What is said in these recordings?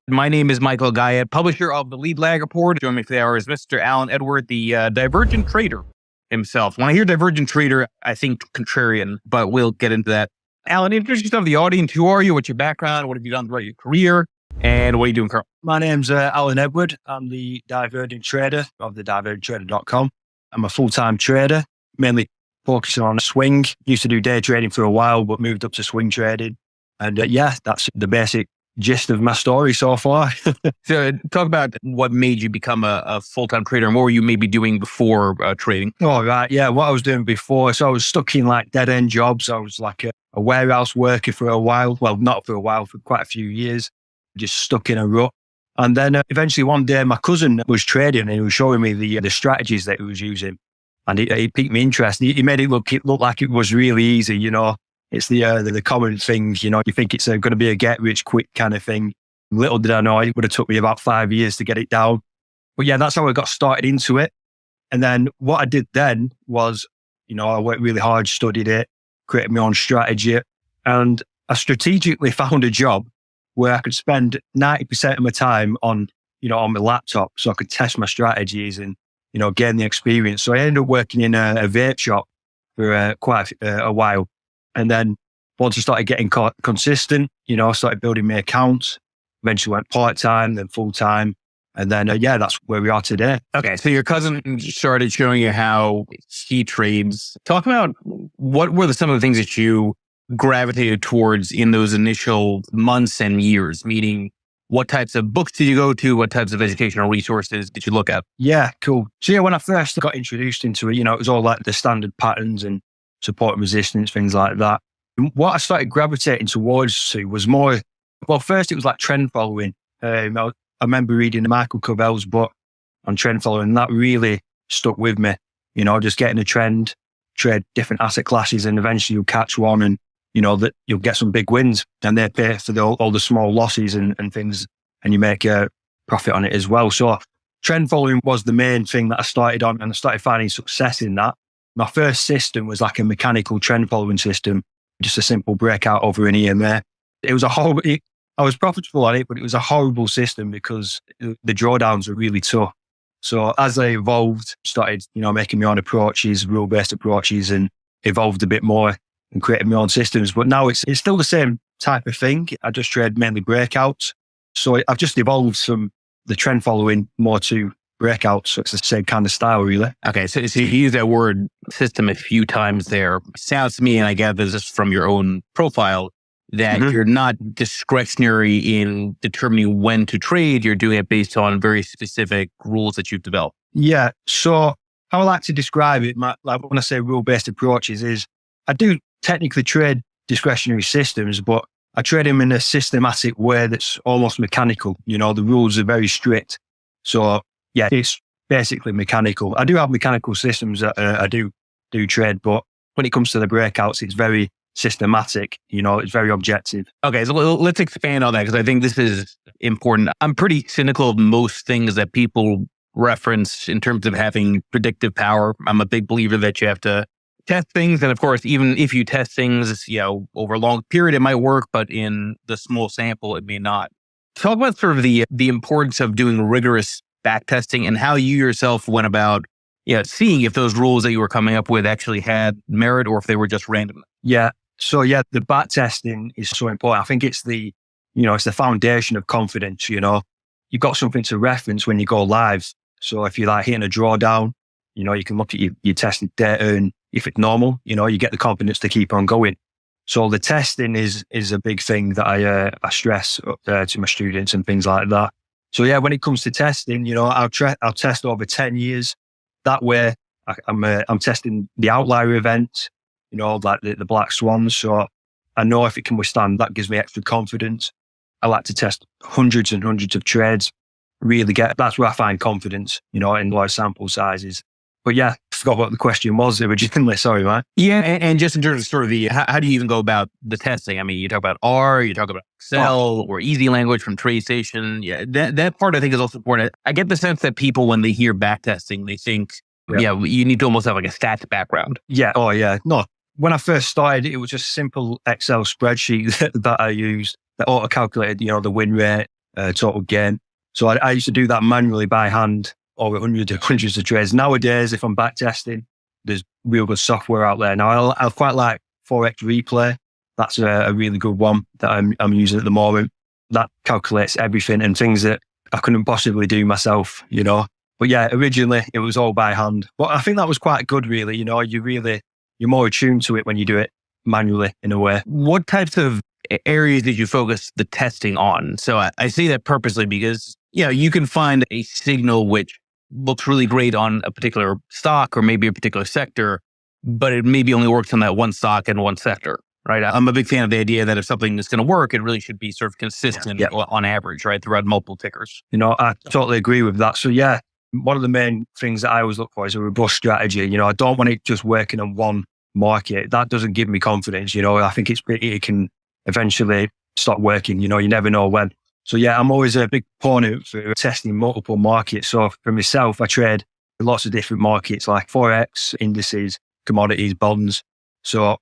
My name is Michael Guyette, publisher of the Lead Lag Report. Joining me for the hour is Mr. Alan Edward, the Divergent Trader himself. When I hear Divergent Trader, I think contrarian, but we'll get into that. Alan, introduce yourself to the audience. Who are you? What's your background? What have you done throughout your career? And what are you doing currently? My name's Alan Edward. I'm the Divergent Trader of the divergenttrader.com. I'm a full-time trader, mainly focusing on swing. Used to do day trading for a while, but moved up to swing trading. And that's the basic gist of my story so far. So talk about what made you become a full-time trader and what were you maybe doing before trading? Oh, right. Yeah. What I was doing before. So I was stuck in like dead-end jobs. I was like a warehouse worker for a while. Well, not for a while, for quite a few years. Just stuck in a rut. And then eventually one day my cousin was trading and he was showing me the strategies that he was using. And he piqued my interest. He made it look like it was really easy, you know. It's the common thing, you know, you think it's going to be a get rich quick kind of thing. Little did I know it would have took me about 5 years to get it down. But yeah, that's how I got started into it. And then what I did then was, you know, I worked really hard, studied it, created my own strategy. And I strategically found a job where I could spend 90% of my time on my laptop so I could test my strategies and, you know, gain the experience. So I ended up working in a vape shop for quite a while. And then once I started getting consistent, you know, I started building my accounts, eventually went part-time, then full-time. And then, that's where we are today. Okay. So your cousin started showing you how he trades. Talk about what were some of the things that you gravitated towards in those initial months and years, meaning what types of books did you go to? What types of educational resources did you look at? Yeah, cool. So yeah, when I first got introduced into it, you know, it was all like the standard patterns and support and resistance, things like that. And what I started gravitating towards was more, well, first it was like trend following. I remember reading Michael Covell's book on trend following, and that really stuck with me. You know, just getting a trend, trade different asset classes, and eventually you'll catch one and, you know, that you'll get some big wins and they pay for all the small losses and things, and you make a profit on it as well. So trend following was the main thing that I started on, and I started finding success in that. My first system was like a mechanical trend following system, just a simple breakout over an EMA. It was I was profitable on it, but it was a horrible system because the drawdowns were really tough. So as I evolved, started, you know, making my own approaches, rule-based approaches, and evolved a bit more and created my own systems. But now it's still the same type of thing. I just trade mainly breakouts. So I've just evolved from the trend following more to breakouts. So it's the same kind of style, really. Okay. So you use that word system a few times there. Sounds to me, and I gather this from your own profile, that you're not discretionary in determining when to trade. You're doing it based on very specific rules that you've developed. Yeah. So how I like to describe it, like when I say rule-based approaches, is I do technically trade discretionary systems, but I trade them in a systematic way that's almost mechanical. You know, the rules are very strict. So yeah, it's basically mechanical. I do have mechanical systems that I do trade, but when it comes to the breakouts, it's very systematic. You know, it's very objective. Okay, so let's expand on that because I think this is important. I'm pretty cynical of most things that people reference in terms of having predictive power. I'm a big believer that you have to test things. And of course, even if you test things, you know, over a long period, it might work, but in the small sample, it may not. Talk about sort of the importance of doing rigorous backtesting and how you yourself went about, you know, seeing if those rules that you were coming up with actually had merit or if they were just random. Yeah. So yeah, the backtesting is so important. I think it's the foundation of confidence. You know, you've got something to reference when you go live. So if you're like hitting a drawdown, you know, you can look at your tested data, and if it's normal, you know, you get the confidence to keep on going. So the testing is a big thing that I stress to my students and things like that. So yeah, when it comes to testing, you know, I'll test over 10 years. That way I'm testing the outlier event, you know, like the black swans. So I know if it can withstand, that gives me extra confidence. I like to test hundreds and hundreds of trades, that's where I find confidence, you know, in large sample sizes. But yeah, I forgot what the question was originally. Sorry, man. Yeah. And just in terms of sort of how do you even go about the testing? I mean, you talk about R, you talk about Excel or easy language from TradeStation. Yeah. That part I think is also important. I get the sense that people, when they hear backtesting, they think, you need to almost have like a stats background. Yeah. Oh yeah. No, when I first started, it was just simple Excel spreadsheet that I used that auto calculated, you know, the win rate, total gain. So I used to do that manually by hand over hundreds of trades. Nowadays, if I'm backtesting, there's real good software out there. Now, I quite like Forex Replay. That's a really good one that I'm using at the moment. That calculates everything and things that I couldn't possibly do myself, you know. But yeah, originally it was all by hand. But I think that was quite good, really. You know, you're more attuned to it when you do it manually in a way. What types of areas did you focus the testing on? So I say that purposely because, you can find a signal which looks really great on a particular stock or maybe a particular sector, but it maybe only works on that one stock and one sector, right? I'm a big fan of the idea that if something is going to work, it really should be sort of consistent on average, right? Throughout multiple tickers. You know, I totally agree with that. So yeah, one of the main things that I always look for is a robust strategy. You know, I don't want it just working on one market. That doesn't give me confidence. You know, I think it can eventually stop working. You know, you never know when. So yeah, I'm always a big proponent for testing multiple markets. So for myself, I trade lots of different markets like Forex, indices, commodities, bonds. So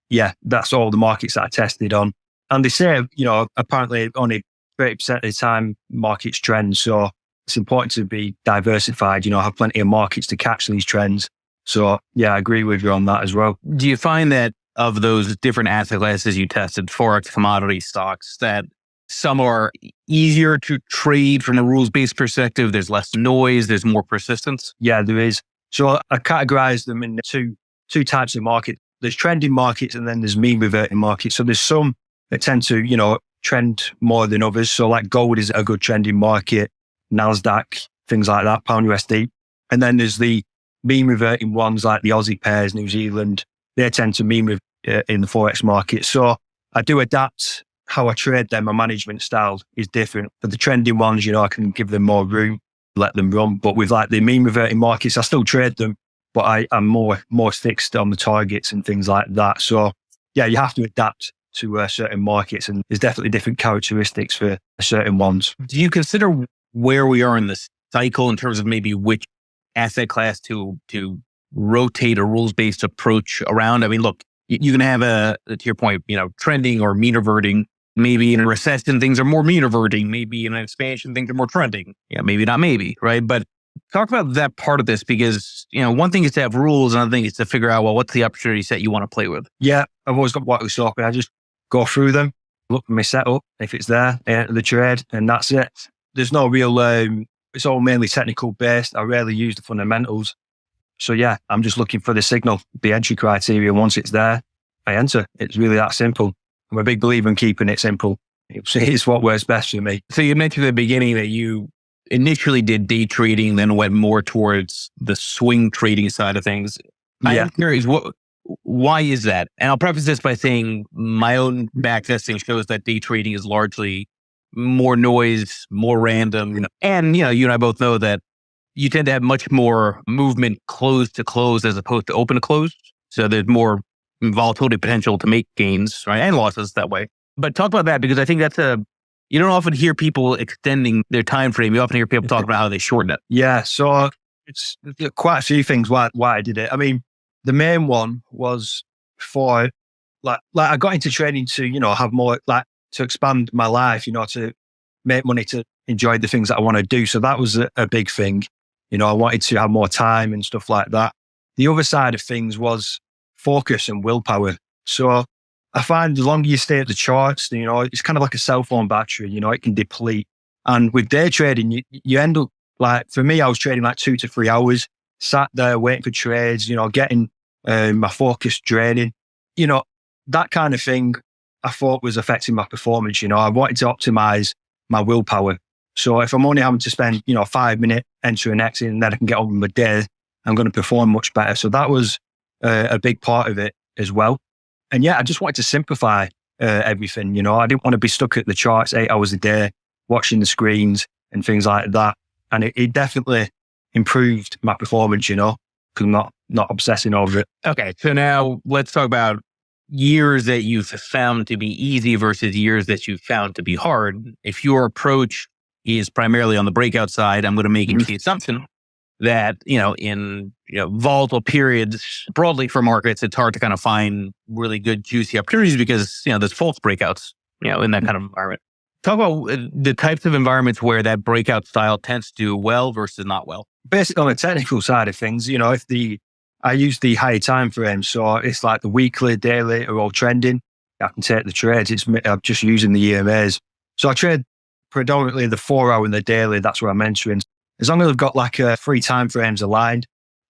yeah, that's all the markets that I tested on. And they say, you know, apparently only 30% of the time markets trend. So it's important to be diversified, you know, have plenty of markets to catch these trends. So yeah, I agree with you on that as well. Do you find that of those different asset classes you tested, Forex, commodity stocks, that some are easier to trade from a rules-based perspective? There's less noise, there's more persistence? Yeah, there is. So I categorize them in two types of market. There's trending markets and then there's mean reverting markets. So there's some that tend to, you know, trend more than others. So like gold is a good trending market, NASDAQ, things like that, pound USD. And then there's the mean reverting ones like the Aussie pairs, New Zealand. They tend to mean in the Forex market. So I do adapt how I trade them. My management style is different. For the trending ones, you know, I can give them more room, let them run. But with like the mean reverting markets, I still trade them, but I'm more fixed on the targets and things like that. So yeah, you have to adapt to certain markets, and there's definitely different characteristics for certain ones. Do you consider where we are in this cycle in terms of maybe which asset class to rotate a rules-based approach around? I mean, look, you can have to your point, you know, trending or mean reverting. Maybe in a recession, things are more mean reverting. Maybe in an expansion, things are more trending. Yeah, maybe not maybe, right? But talk about that part of this, because, you know, one thing is to have rules, another thing is to figure out, well, what's the opportunity set you want to play with? Yeah, I've always got what was open. I just go through them, look at my setup. If it's there, enter the trade, and that's it. There's no real, it's all mainly technical based. I rarely use the fundamentals. So yeah, I'm just looking for the signal, the entry criteria. Once it's there, I enter. It's really that simple. I'm a big believer in keeping it simple. It's what works best for me. So you mentioned at the beginning that you initially did day trading, then went more towards the swing trading side of things. Yeah. I'm curious, why is that? And I'll preface this by saying my own backtesting shows that day trading is largely more noise, more random. You know, and, you know, you and I both know that you tend to have much more movement close to close as opposed to open to close. So there's more volatility potential to make gains, right? And losses that way. But talk about that, because I think you don't often hear people extending their time frame. You often hear people talk about how they shorten it. Yeah. So it's quite a few things why I did it. I mean, the main one was for like I got into trading to, you know, have more, like, to expand my life, you know, to make money, to enjoy the things that I want to do. So that was a big thing. You know, I wanted to have more time and stuff like that. The other side of things was focus and willpower. So I find the longer you stay at the charts, you know, it's kind of like a cell phone battery, you know, it can deplete. And with day trading, you end up, like, for me, I was trading like 2 to 3 hours, sat there waiting for trades, you know, getting my focus draining. You know, that kind of thing I thought was affecting my performance. You know, I wanted to optimize my willpower. So if I'm only having to spend, you know, 5 minutes entering exit and then I can get on with my day, I'm going to perform much better. So that was a big part of it as well. And yeah, I just wanted to simplify everything. You know, I didn't want to be stuck at the charts 8 hours a day, watching the screens and things like that. And it definitely improved my performance, you know, because I'm not obsessing over it. Okay. So now let's talk about years that you've found to be easy versus years that you've found to be hard. If your approach is primarily on the breakout side, I'm going to make the assumption that, you know, in, you know, volatile periods broadly for markets, it's hard to kind of find really good juicy opportunities because, you know, there's false breakouts, you know, in that kind of environment. Talk about the types of environments where that breakout style tends to do well versus not well. Basically, on the technical side of things, I use the higher time frame, so it's like the weekly, daily are all trending. I can take the trades. I'm just using the EMAs. So I trade predominantly the 4 hour and the daily. That's what I'm entering. As long as I've got like 3 time frames aligned,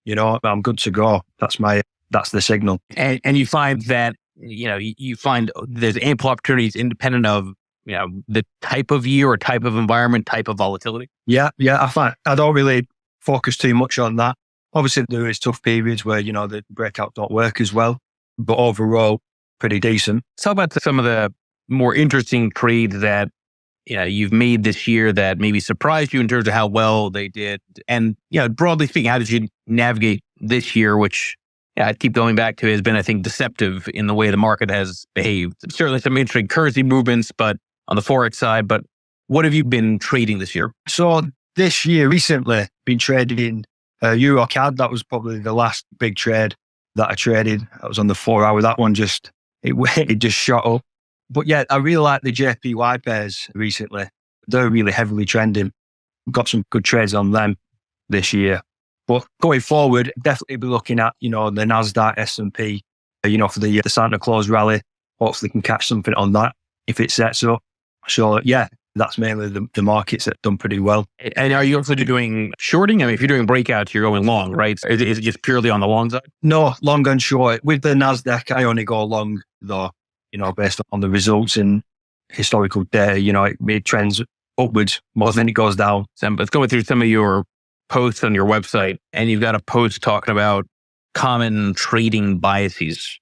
I'm good to go. That's the signal. And you find that, you find there's ample opportunities independent of, the type of year or type of environment, type of volatility. Yeah. I find I don't really focus too much on that. Obviously, there is tough periods where, the breakout don't work as well, but overall, pretty decent. Talk about some of the more interesting trades that, you've made this year that maybe surprised you in terms of how well they did. And, broadly speaking, how did you navigate this year, which I keep going back to has been, I think, deceptive in the way the market has behaved. Certainly some interesting currency movements, but on the Forex side, but what have you been trading this year? So this year, recently, been trading Euro CAD. That was probably the last big trade that I traded. That was on the 4 hour. That one it just shot up. But yeah, I really like the JPY pairs recently. They're really heavily trending. Got some good trades on them this year. But going forward, definitely be looking at, the NASDAQ, S&P, for the Santa Claus rally. Hopefully can catch something on that if it sets up. So yeah, that's mainly the markets that done pretty well. And are you also doing shorting? I mean, if you're doing breakouts, you're going long, right? Is it just purely on the long side? No, long and short. With the NASDAQ, I only go long though, based on the results and historical data, it trends upwards more than it goes down. So let's go through some of your posts on your website, and you've got a post talking about common trading biases.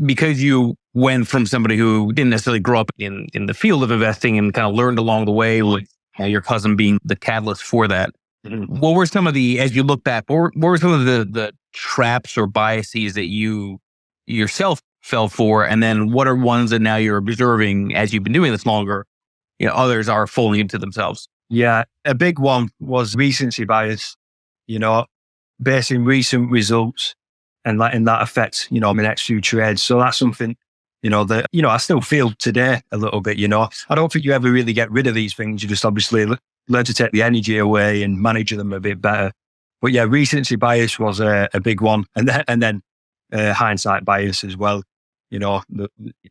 Because you went from somebody who didn't necessarily grow up in the field of investing and kind of learned along the way, with your cousin being the catalyst for that. Mm-hmm. What were some of as you look back, what were some of the traps or biases that you yourself fell for? And then what are ones that now you're observing as you've been doing this longer, others are falling into themselves? Yeah, a big one was recency bias, basing recent results and letting that affect, my next few trades. So that's something, that, I still feel today a little bit, I don't think you ever really get rid of these things. You just obviously learn to take the energy away and manage them a bit better. But yeah, recency bias was a big one. And then hindsight bias as well.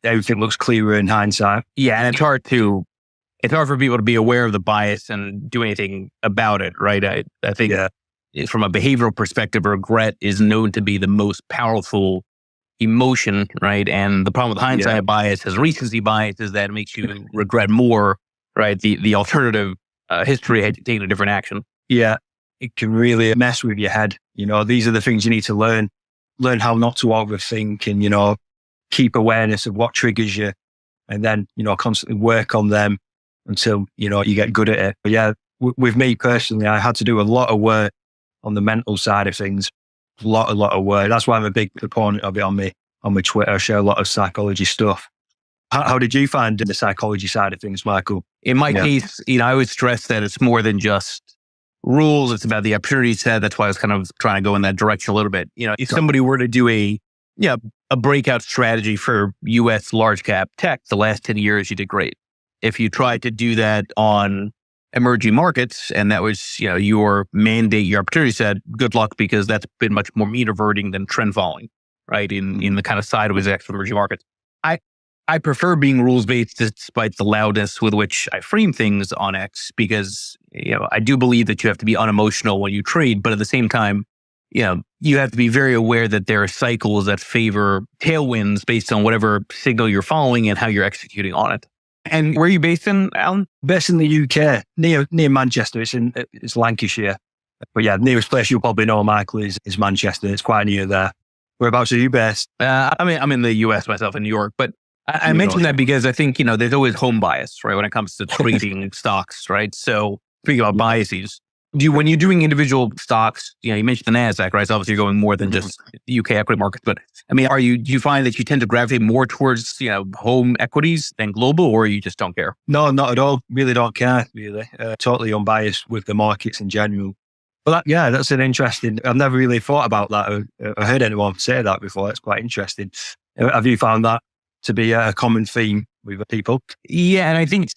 Everything looks clearer in hindsight. Yeah, and it's hard for people to be aware of the bias and do anything about it, right? I think from a behavioral perspective, regret is known to be the most powerful emotion, right? And the problem with hindsight bias is recency bias is that it makes you regret more, right? The alternative history had taken a different action. Yeah, it can really mess with your head. These are the things you need to learn how not to overthink and, keep awareness of what triggers you and then, constantly work on them until, you get good at it. But yeah, with me personally, I had to do a lot of work on the mental side of things. A lot of work. That's why I'm a big proponent of it on my Twitter. I share a lot of psychology stuff. How did you find the psychology side of things, Michael? In my case, I would stress that it's more than just rules. It's about the opportunity set. That's why I was kind of trying to go in that direction a little bit. If somebody were to do a breakout strategy for US large cap tech, the last 10 years, you did great. If you tried to do that on emerging markets, and that was, your mandate, your opportunity set, good luck, because that's been much more mean reverting than trend following, right? In the kind of sideways X emerging markets. I prefer being rules-based despite the loudness with which I frame things on X, because, I do believe that you have to be unemotional when you trade, but at the same time, you have to be very aware that there are cycles that favor tailwinds based on whatever signal you're following and how you're executing on it. And where are you based in, Alan? Based in the UK, near Manchester. It's Lancashire. But yeah, the nearest place you'll probably know, Michael, is Manchester. It's quite near there. Whereabouts are you based? I'm in the US myself, in New York. But I mentioned that because I think, there's always home bias, right, when it comes to trading stocks, right? So speaking about biases, when you're doing individual stocks, you mentioned the NASDAQ, right? So obviously you're going more than just the UK equity markets. But I mean, do you find that you tend to gravitate more towards, home equities than global, or you just don't care? No, not at all. Really don't care, really. Totally unbiased with the markets in general. But that's an interesting, I've never really thought about that or heard anyone say that before. It's quite interesting. Have you found that to be a common theme with people? Yeah, and I think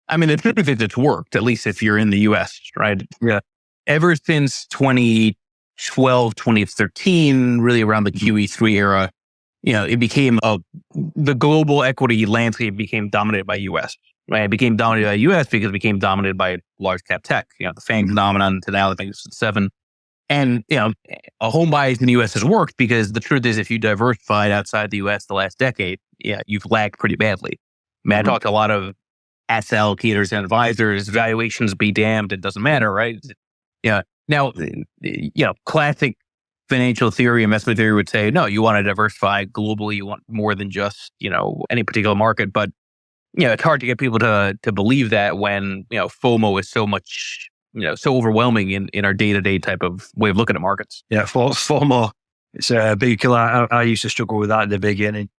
I mean, the truth is it's worked, at least if you're in the US, right? Yeah. Ever since 2012, 2013, really around the QE3 era, it became the global equity landscape became dominated by US, right? It became dominated by US because it became dominated by large cap tech, the FANG phenomenon to now, I think it's 7. And, a home bias in the US has worked because the truth is if you diversified outside the US the last decade, you've lagged pretty badly. I mean, I talked to a lot of asset allocators and advisors, valuations be damned, it doesn't matter, right? Yeah. Now, classic financial theory, investment theory would say, no, you want to diversify globally. You want more than just, any particular market. But, it's hard to get people to believe that when, FOMO is so much, so overwhelming in our day-to-day type of way of looking at markets. Yeah, FOMO, it's a big killer. I used to struggle with that at the beginning.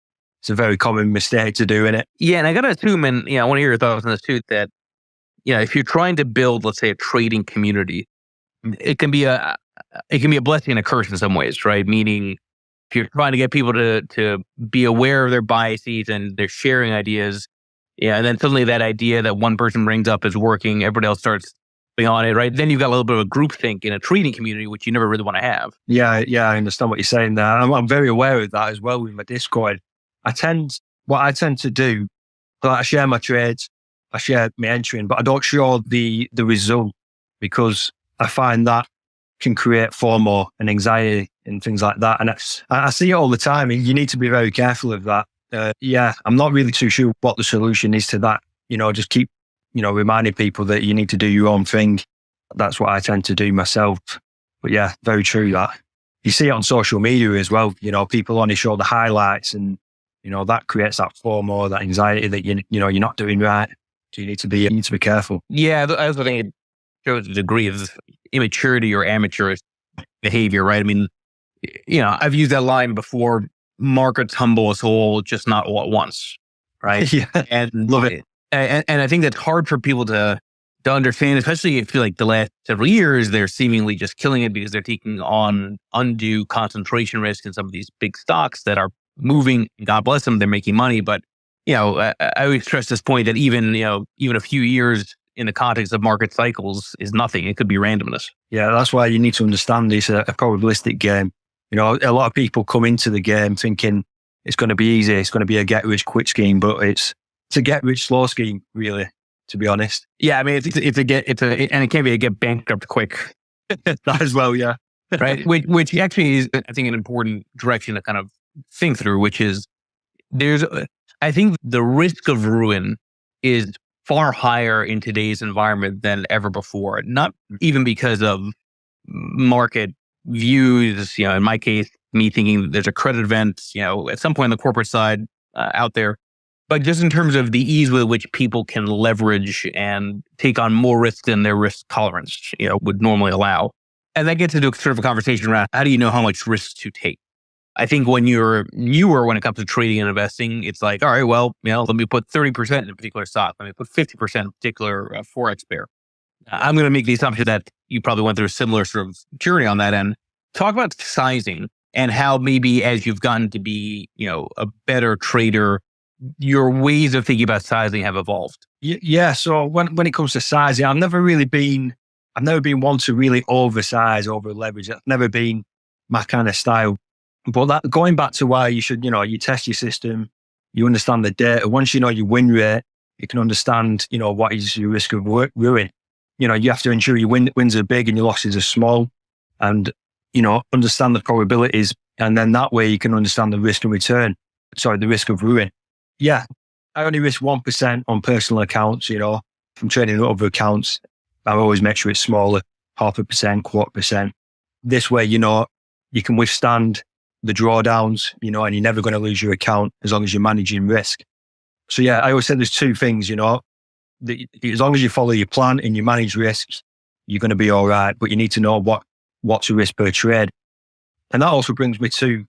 It's a very common mistake to do, isn't it? Yeah, and I got to assume, and I want to hear your thoughts on this too, that, if you're trying to build, let's say, a trading community, it can be a blessing and a curse in some ways, right? Meaning, if you're trying to get people to be aware of their biases and they're sharing ideas, and then suddenly that idea that one person brings up is working, everybody else starts being on it, right? Then you've got a little bit of a groupthink in a trading community, which you never really want to have. Yeah, I understand what you're saying there. I'm very aware of that as well with my Discord. What I tend to do, I share my trades, I share my entering, but I don't show the result because I find that can create FOMO and anxiety and things like that. And I see it all the time. And you need to be very careful of that. I'm not really too sure what the solution is to that. Just keep, reminding people that you need to do your own thing. That's what I tend to do myself. But yeah, very true that. You see it on social media as well. People only show the highlights and, that creates that FOMO, that anxiety that, you're not doing right. So you need to be careful. Yeah, I also think it shows a degree of immaturity or amateurish behavior, right? I mean, I've used that line before, markets humble us all, just not all at once, right? Yeah, and love it. And I think that's hard for people to understand, especially if the last several years, they're seemingly just killing it because they're taking on undue concentration risk in some of these big stocks that are moving. God bless them, they're making money. But, I always stress this point that even a few years in the context of market cycles is nothing. It could be randomness. Yeah, that's why you need to understand it's a probabilistic game. A lot of people come into the game thinking it's going to be easy. It's going to be a get rich quick scheme, but it's a get rich slow scheme, really, to be honest. Yeah, I mean, and it can be a get bankrupt quick. That as well, yeah. Right. Which actually is, I think, an important direction to kind of think through, which is I think the risk of ruin is far higher in today's environment than ever before. Not even because of market views, in my case, me thinking that there's a credit event, at some point on the corporate side out there, but just in terms of the ease with which people can leverage and take on more risk than their risk tolerance, would normally allow. And that gets into sort of a conversation around how do you know how much risk to take? I think when you're newer, when it comes to trading and investing, it's like, all right, well, let me put 30% in a particular stock. Let me put 50% in a particular Forex pair. I'm going to make the assumption that you probably went through a similar sort of journey on that end. Talk about sizing and how maybe as you've gotten to be, a better trader, your ways of thinking about sizing have evolved. Yeah. So when it comes to sizing, I've never been one to really oversize, over leverage. That's never been my kind of style. But that going back to why you should, you test your system, you understand the data. Once you know your win rate, you can understand, what is your risk of ruin. You have to ensure your wins are big and your losses are small, and understand the probabilities, and then that way you can understand the risk and return. Sorry, the risk of ruin. Yeah, I only risk 1% on personal accounts. If I'm trading other accounts, I always make sure it's smaller, 0.5%, 1/4%. This way, you can withstand the drawdowns, and you're never going to lose your account as long as you're managing risk. So yeah, I always say there's two things, as long as you follow your plan and you manage risks, you're going to be all right. But you need to know what's your risk per trade. And that also brings me to,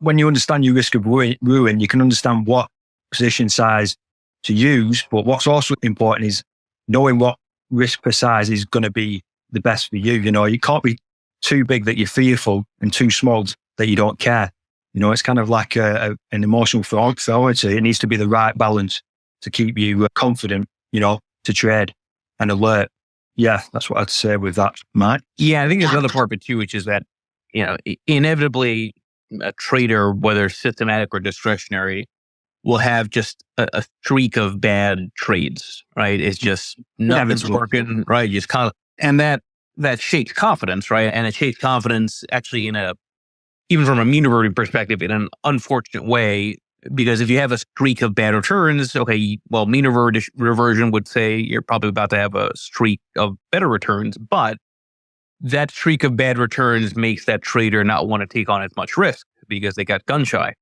when you understand your risk of ruin, you can understand what position size to use. But what's also important is knowing what risk per size is going to be the best for you. You can't be too big that you're fearful and too small that you don't care. It's kind of like an emotional authority. It needs to be the right balance to keep you confident to trade and alert. Yeah, that's what I'd say with that, Mike. Yeah, I think there's another part of it too, which is that, inevitably a trader, whether systematic or discretionary, will have just a streak of bad trades, right? It's just nothing's working, right? You just kind of, and that shakes confidence, right? And it shakes confidence actually even from a mean reverting perspective, in an unfortunate way, because if you have a streak of bad returns, okay, well, mean reversion would say you're probably about to have a streak of better returns, but that streak of bad returns makes that trader not want to take on as much risk because they got gun shy.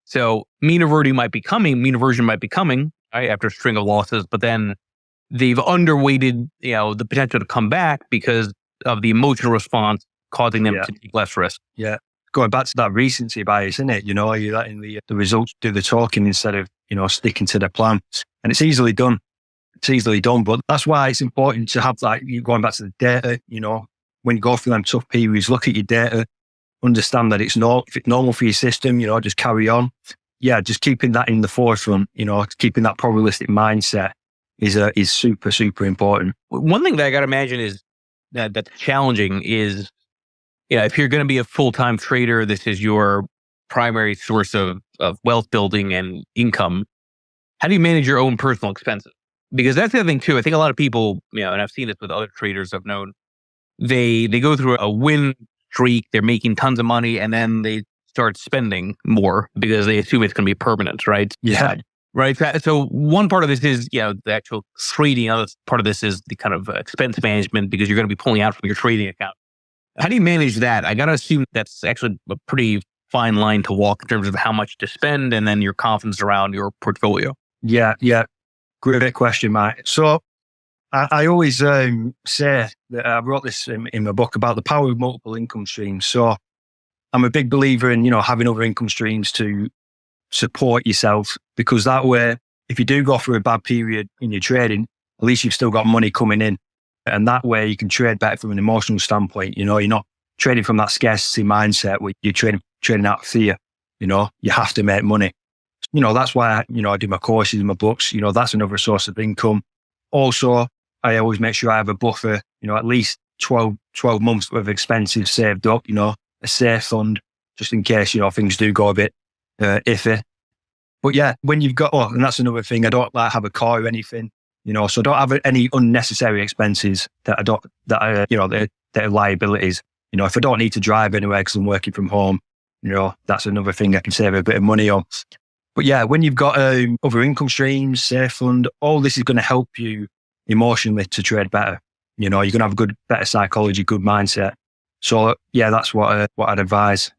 So mean reversion might be coming, right, after a string of losses, but then they've underweighted, the potential to come back because of the emotional response causing them to take less risk. Yeah. Going back to that recency bias, isn't it? You're letting the results do the talking instead of, sticking to the plan. And it's easily done. But that's why it's important to have you going back to the data, when you go through them tough periods, look at your data, understand that if it's normal for your system, just carry on. Yeah, just keeping that in the forefront, keeping that probabilistic mindset is super, super important. One thing that I got to imagine is that's challenging is, if you're going to be a full-time trader, this is your primary source of wealth building and income. How do you manage your own personal expenses? Because that's the other thing too. I think a lot of people, and I've seen this with other traders I've known, they go through a win streak, they're making tons of money, and then they start spending more because they assume it's going to be permanent, right? Yeah. Right. So one part of this is, the actual trading. Other part of this is the kind of expense management, because you're going to be pulling out from your trading account. How do you manage that? I got to assume that's actually a pretty fine line to walk in terms of how much to spend and then your confidence around your portfolio. Yeah. Great question, Mike. So I always say that I wrote this in my book about the power of multiple income streams. So I'm a big believer in, having other income streams to support yourself, because that way, if you do go through a bad period in your trading, at least you've still got money coming in. And that way you can trade better from an emotional standpoint. You're not trading from that scarcity mindset where you're trading out of fear. You have to make money. That's why I do my courses and my books. That's another source of income. Also, I always make sure I have a buffer, at least 12 months worth of expenses saved up, a safe fund, just in case, things do go a bit iffy. But yeah, when you've got, and that's another thing, I don't have a car or anything, so I don't have any unnecessary expenses that are liabilities. If I don't need to drive anywhere because I'm working from home, that's another thing I can save a bit of money on. But yeah, when you've got other income streams, safe fund, all this is going to help you emotionally to trade better. You're going to have a better psychology, good mindset. So yeah, that's what I'd advise,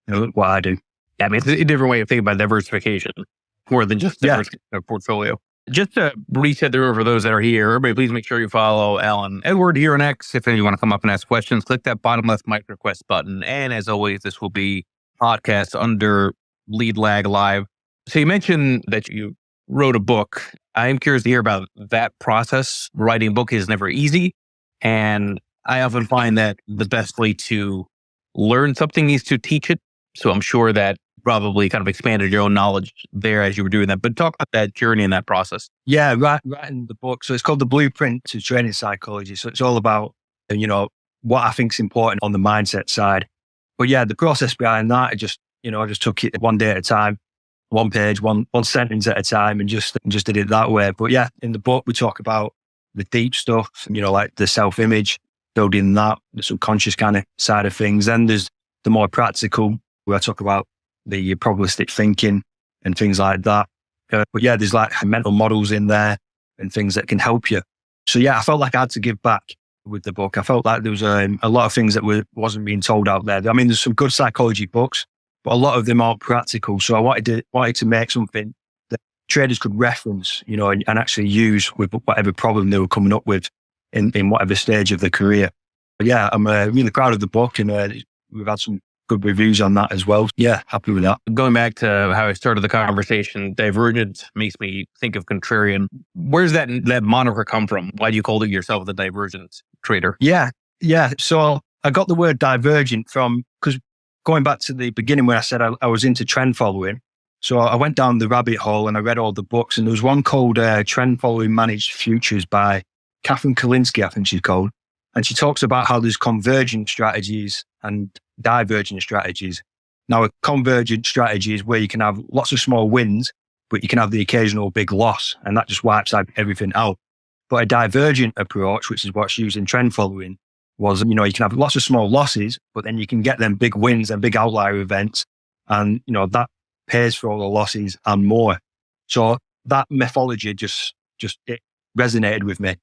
what I do. Yeah, I mean, it's a different way of thinking about diversification, more than just a portfolio. Just to reset the room for those that are here, everybody please make sure you follow Alan Edward here on X. If you want to come up and ask questions, click that bottom left mic request button. And as always, this will be podcast under Lead Lag Live. So you mentioned that you wrote a book. I'm curious to hear about that process. Writing a book is never easy. And I often find that the best way to learn something is to teach it. So I'm sure that probably kind of expanded your own knowledge there as you were doing that. But talk about that journey and that process. Yeah, writing the book. So it's called The Blueprint to Trading Psychology. So it's all about, what I think is important on the mindset side. But yeah, the process behind that, I just took it one day at a time, one page, one sentence at a time, and just did it that way. But yeah, in the book, we talk about the deep stuff, like the self-image, building that, the subconscious kind of side of things. Then there's the more practical, where I talk about the probabilistic thinking and things like that. But yeah, there's like mental models in there and things that can help you. So yeah, I felt like I had to give back with the book. I felt like there was a lot of things that wasn't being told out there. I mean, there's some good psychology books, but a lot of them aren't practical. So I wanted to make something that traders could reference, and actually use with whatever problem they were coming up with in whatever stage of their career. But yeah, I'm really proud of the book, and we've had some good reviews on that as well. Yeah, happy with that. Going back to how I started the conversation, Divergent makes me think of contrarian. Where's that moniker come from? Why do you call yourself the Divergent Trader? Yeah. So I got the word divergent from, because going back to the beginning where I said I was into trend following. So I went down the rabbit hole and I read all the books, and there was one called Trend Following Managed Futures by Catherine Kalinske, I think she's called. And she talks about how there's convergent strategies and divergent strategies. Now, a convergent strategy is where you can have lots of small wins, but you can have the occasional big loss, and that just wipes everything out. But a divergent approach, which is what's used in trend following, was, you can have lots of small losses, but then you can get them big wins and big outlier events. And, that pays for all the losses and more. So that methodology just it resonated with me,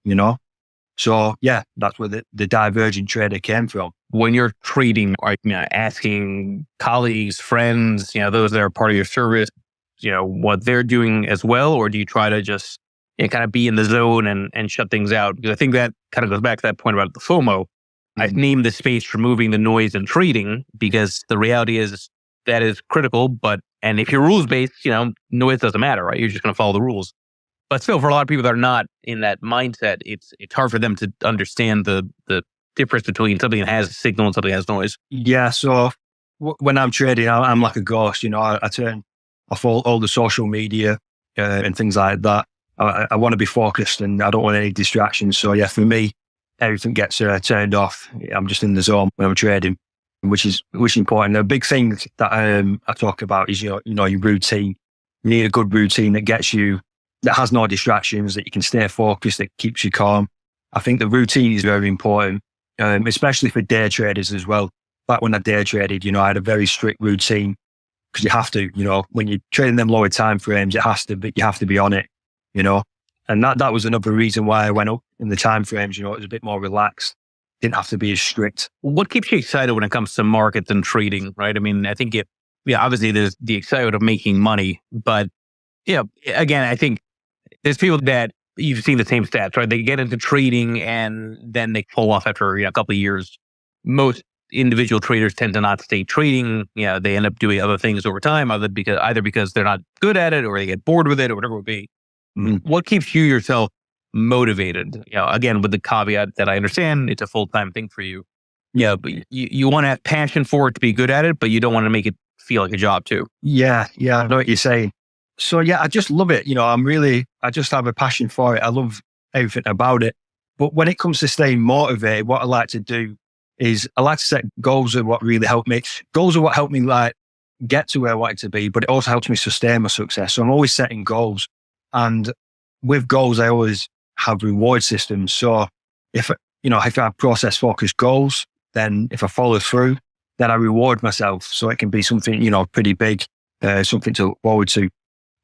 So yeah, that's where the Divergent Trader came from. When you're trading, are you asking colleagues, friends, those that are part of your service, what they're doing as well? Or do you try to just kind of be in the zone and shut things out? Because I think that kind of goes back to that point about the FOMO. I've named the space removing the noise in trading, because the reality is that is critical. And if you're rules-based, noise doesn't matter, right? You're just going to follow the rules. But still, for a lot of people that are not in that mindset, it's hard for them to understand the difference between something that has signal and something that has noise. Yeah. So when I'm trading, I'm like a ghost. I turn off all the social media and things like that. I want to be focused and I don't want any distractions. So yeah, for me, everything gets turned off. I'm just in the zone when I'm trading, which is important. A big thing that I talk about is your routine. You need a good routine that has no distractions, that you can stay focused, that keeps you calm. I think the routine is very important, especially for day traders as well. Back when I day traded, I had a very strict routine, because you have to, when you're trading them lower time frames, you have to be on it, and that was another reason why I went up in the time frames. It was a bit more relaxed. Didn't have to be as strict. What keeps you excited when it comes to markets and trading, right? I mean, I think obviously there's the excitement of making money, but again, I think there's people that you've seen the same stats, right? They get into trading and then they fall off after a couple of years. Most individual traders tend to not stay trading. They end up doing other things over time, either because they're not good at it, or they get bored with it, or whatever it would be. Mm-hmm. What keeps you yourself motivated? Again, with the caveat that I understand it's a full-time thing for you. Yeah, but you want to have passion for it to be good at it, but you don't want to make it feel like a job too. Yeah, I know what you're saying. So yeah, I just love it. I just have a passion for it. I love everything about it. But when it comes to staying motivated, what I like to do is I like to set goals of what really help me. Goals are what help me get to where I want it to be, but it also helps me sustain my success. So I'm always setting goals. And with goals, I always have reward systems. So if I have process focused goals, then if I follow through, then I reward myself. So it can be something, pretty big, something to look forward to.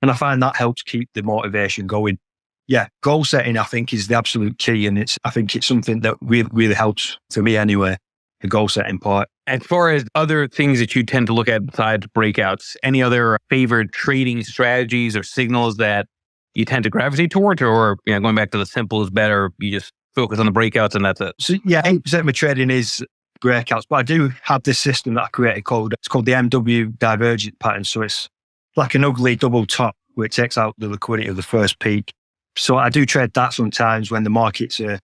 And I find that helps keep the motivation going. Yeah, goal setting, I think, is the absolute key. And I think it's something that really, really helps, for me anyway, the goal setting part. As far as other things that you tend to look at besides breakouts, any other favorite trading strategies or signals that you tend to gravitate towards? Or going back to the simple is better, you just focus on the breakouts and that's it? So yeah, 8% of my trading is breakouts. But I do have this system that I created called the MW divergent pattern. So it's like an ugly double top where it takes out the liquidity of the first peak. So I do trade that sometimes when the markets are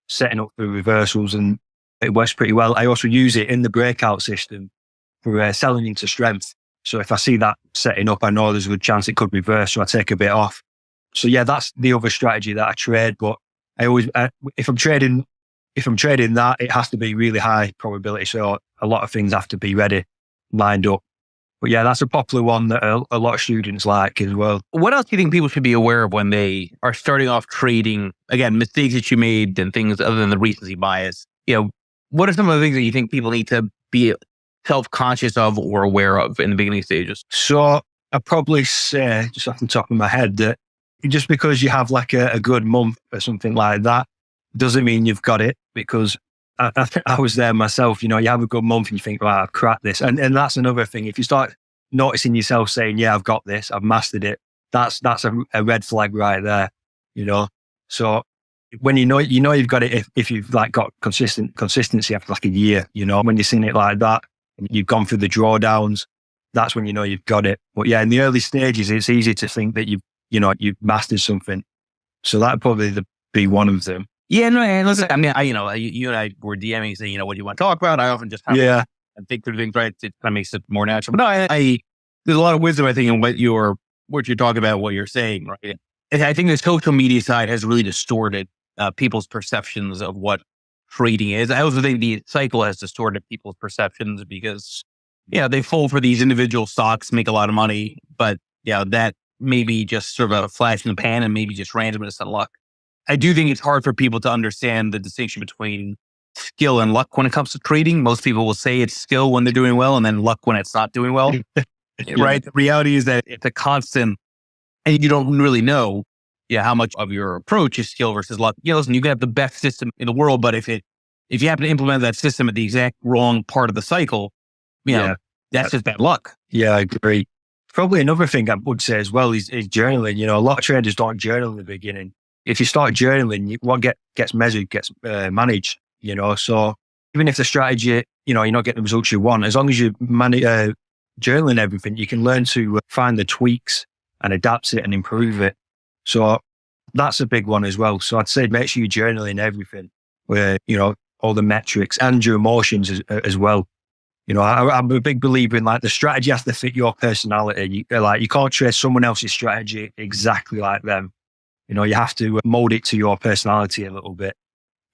setting up for reversals, and it works pretty well. I also use it in the breakout system for selling into strength. So if I see that setting up, I know there's a good chance it could reverse, so I take a bit off. So yeah, that's the other strategy that I trade. But I always, if I'm trading that, it has to be really high probability. So a lot of things have to be ready, lined up. But yeah, that's a popular one that a lot of students like as well. What else do you think people should be aware of when they are starting off trading? Again, mistakes that you made and things other than the recency bias. What are some of the things that you think people need to be self-conscious of or aware of in the beginning stages? So I'd probably say, just off the top of my head, that just because you have like a good month or something like that, doesn't mean you've got it, because I was there myself. You have a good month and you think, wow, I've cracked this. And that's another thing. If you start noticing yourself saying, yeah, I've got this, I've mastered it, that's a red flag right there, So when you've got it, if you've got consistency after a year, when you've seen it like that, and you've gone through the drawdowns, that's when you've got it. But yeah, in the early stages, it's easy to think that you've mastered something. So that'd probably be one of them. Yeah, no, and listen, I mean, you and I were DMing saying, what do you want to talk about? I often just have and think through things, right? It kind of makes it more natural. But no, there's a lot of wisdom, I think, in what you're talking about, what you're saying, right? And I think the social media side has really distorted people's perceptions of what trading is. I also think the cycle has distorted people's perceptions because, they fall for these individual stocks, make a lot of money, but that may be just sort of a flash in the pan and maybe just randomness and luck. I do think it's hard for people to understand the distinction between skill and luck when it comes to trading. Most people will say it's skill when they're doing well and then luck when it's not doing well. Right? The reality is that it's a constant and you don't really know how much of your approach is skill versus luck. Listen, you can have the best system in the world, but if you happen to implement that system at the exact wrong part of the cycle, that's just bad luck. Yeah, I agree. Probably another thing I would say as well is journaling. A lot of traders don't journal in the beginning. If you start journaling, what gets measured gets managed. So even if the strategy, you're not getting the results you want, as long as you journaling everything, you can learn to find the tweaks and adapt it and improve it. So that's a big one as well. So I'd say make sure you're journaling everything, where all the metrics and your emotions as well. I'm a big believer in the strategy has to fit your personality. You can't trade someone else's strategy exactly like them. You have to mold it to your personality a little bit,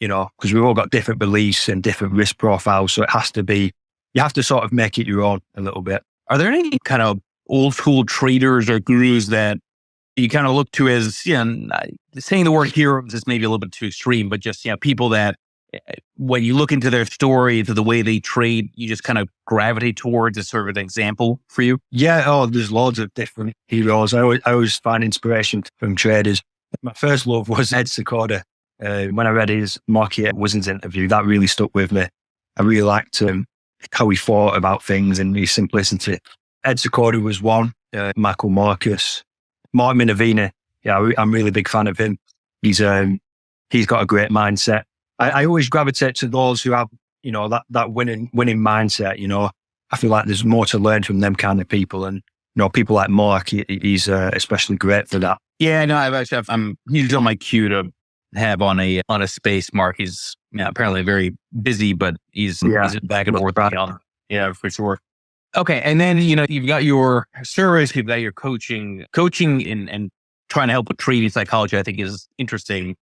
because we've all got different beliefs and different risk profiles. So it has to be, you have to sort of make it your own a little bit. Are there any kind of old school traders or gurus that you kind of look to as, saying the word heroes is maybe a little bit too extreme, but just, people that when you look into their story, to the way they trade, you just kind of gravitate towards as sort of an example for you? Yeah. Oh, there's loads of different heroes. I always find inspiration from traders. My first love was Ed Secoda. When I read his Market Wizards interview, that really stuck with me. I really liked how he thought about things and his simplicity. Ed Secoda was one. Michael Marcus, Mark Minervini. Yeah, I'm really a big fan of him. He's got a great mindset. I always gravitate to those who have, that winning mindset. I feel like there's more to learn from them kind of people, and people like Mark, he's especially great for that. Yeah, no, he's on my queue to have on a space. Mark, he's apparently very busy, but he's back and forth. Yeah, for sure. Okay, and then you've got your service, you've got your coaching and trying to help with trading psychology. I think is interesting.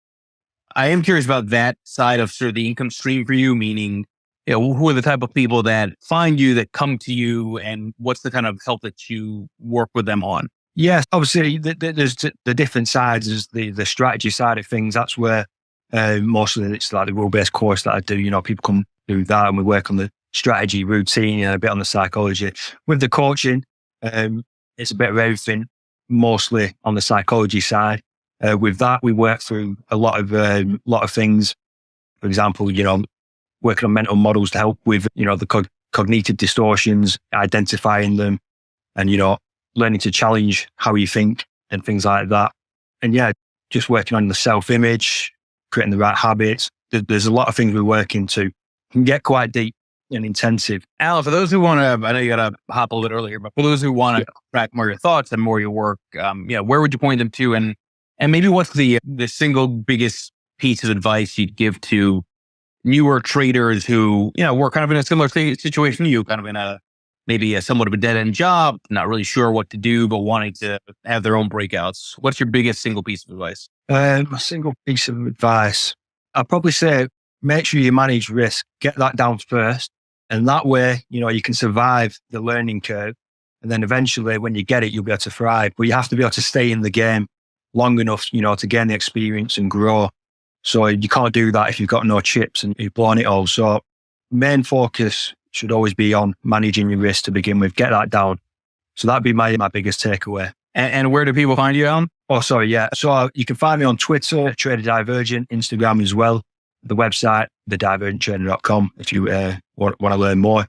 I am curious about that side of sort of the income stream for you, meaning, who are the type of people that find you, that come to you, and what's the kind of help that you work with them on? Yes, obviously there's the different sides. There's the strategy side of things. That's where mostly it's like the rule-based course that I do. People come through that and we work on the strategy, routine, and a bit on the psychology. With the coaching, it's a bit of everything, mostly on the psychology side. With that, we work through a lot of things. For example, working on mental models to help with, the cognitive distortions, identifying them, and, learning to challenge how you think and things like that. And just working on the self-image, creating the right habits. There's a lot of things we work into. It can get quite deep and intensive. Al, for those who want to, I know you got to hop a little earlier, but for those who want to track more of your thoughts and more of your work, where would you point them to? And maybe what's the single biggest piece of advice you'd give to newer traders who, were kind of in a similar situation to you, kind of in maybe a somewhat of a dead-end job, not really sure what to do, but wanting to have their own breakouts? What's your biggest single piece of advice? A single piece of advice, I'd probably say make sure you manage risk, get that down first. And that way, you can survive the learning curve. And then eventually when you get it, you'll be able to thrive. But you have to be able to stay in the game long enough, to gain the experience and grow. So you can't do that if you've got no chips and you've blown it all. So main focus should always be on managing your risk to begin with. Get that down. So that'd be my biggest takeaway. And where do people find you, Alan? Oh, sorry. Yeah. So you can find me on Twitter, Trader Divergent, Instagram as well. The website, thedivergenttrader.com, if you want to learn more.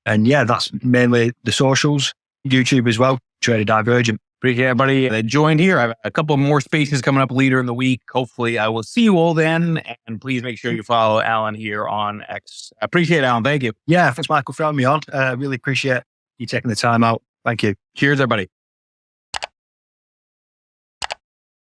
And that's mainly the socials, YouTube as well, Trader Divergent. Appreciate everybody that joined here. I have a couple more spaces coming up later in the week. Hopefully I will see you all then. And please make sure you follow Alan here on X. I appreciate it, Alan. Thank you. Yeah, thanks, Michael, for having me on. Really appreciate you taking the time out. Thank you. Cheers, everybody.